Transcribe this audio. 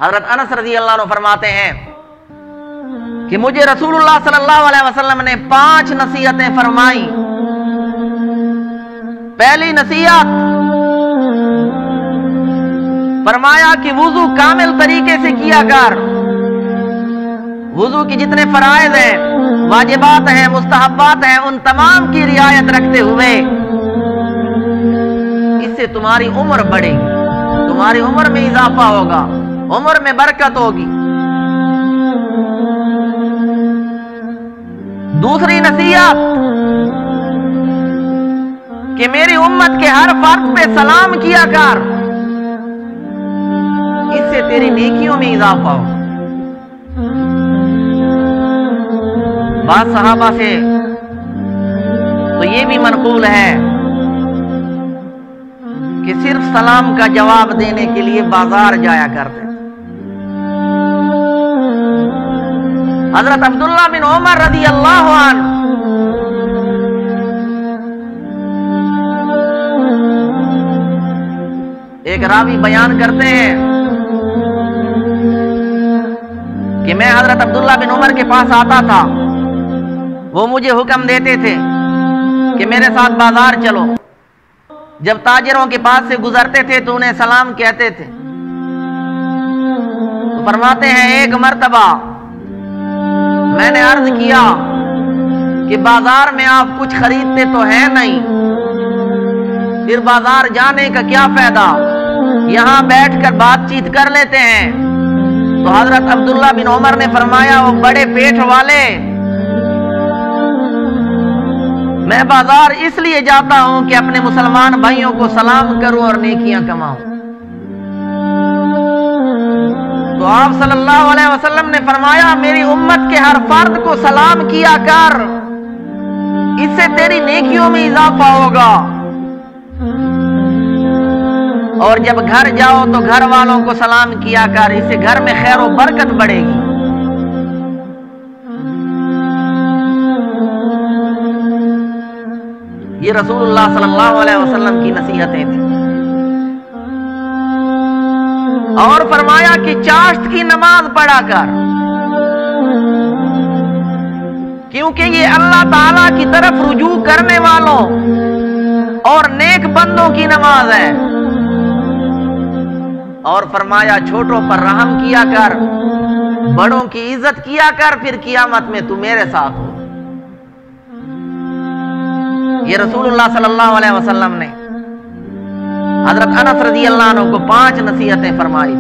حضرت انس رضی اللہ عنہ فرماتے ہیں کہ مجھے رسول اللہ صلی اللہ علیہ وسلم نے 5 نصیحتیں فرمائیں۔ پہلی نصیحت فرمایا کہ وضو کامل طریقے سے کیا کر، وضو کی جتنے فرائض ہیں، واجبات ہیں، مستحبات ہیں، ان تمام کی رعایت رکھتے ہوئے، اس سے تمہاری عمر بڑھے گی، تمہاری عمر میں اضافہ ہوگا، عمر میں برکت ہوگی۔ دوسری نصیحت کہ میری امت کے ہر فرد پہ سلام کیا کر، اس سے تیری نیکیوں میں اضافہ ہو۔ بعض صحابہ سے تو یہ بھی منقول ہے کہ صرف سلام کا جواب دینے کے لیے بازار جایا کرتے۔ حضرت عبداللہ بن عمر رضی اللہ عنہ ایک راوی بیان کرتے ہیں کہ میں حضرت عبداللہ بن عمر کے پاس آتا تھا، وہ مجھے حکم دیتے تھے کہ میرے ساتھ بازار چلو۔ جب تاجروں کے پاس سے گزرتے تھے تو انہیں سلام کہتے تھے۔ تو فرماتے ہیں ایک مرتبہ میں نے عرض کیا کہ بازار میں آپ کچھ خریدتے تو ہیں نہیں، پھر بازار جانے کا کیا فائدہ، یہاں بیٹھ کر بات چیت کر لیتے ہیں۔ تو حضرت عبداللہ بن عمر نے فرمایا وہ بڑے پیٹ والے، میں بازار اس لیے جاتا ہوں کہ اپنے مسلمان بھائیوں کو سلام کروں اور نیکیاں کماؤں۔ تو آپ صلی اللہ علیہ وسلم نے فرمایا میری امت کے ہر فرد کو سلام کیا کر، اس سے تیری نیکیوں میں اضافہ ہوگا، اور جب گھر جاؤ تو گھر والوں کو سلام کیا کر، اس سے گھر میں خیر و برکت بڑھے گی۔ یہ رسول اللہ صلی اللہ علیہ وسلم کی نصیحتیں تھیں۔ اور فرمایا کہ چاشت کی نماز پڑھا کر، کیونکہ یہ اللہ تعالیٰ کی طرف رجوع کرنے والوں اور نیک بندوں کی نماز ہے۔ اور فرمایا چھوٹوں پر رحم کیا کر، بڑوں کی عزت کیا کر، پھر قیامت میں تو میرے ساتھ ہو۔ یہ رسول اللہ صلی اللہ علیہ وسلم نے حضرت انس رضی اللہ عنہ کو 5 نصیحتیں فرمائی۔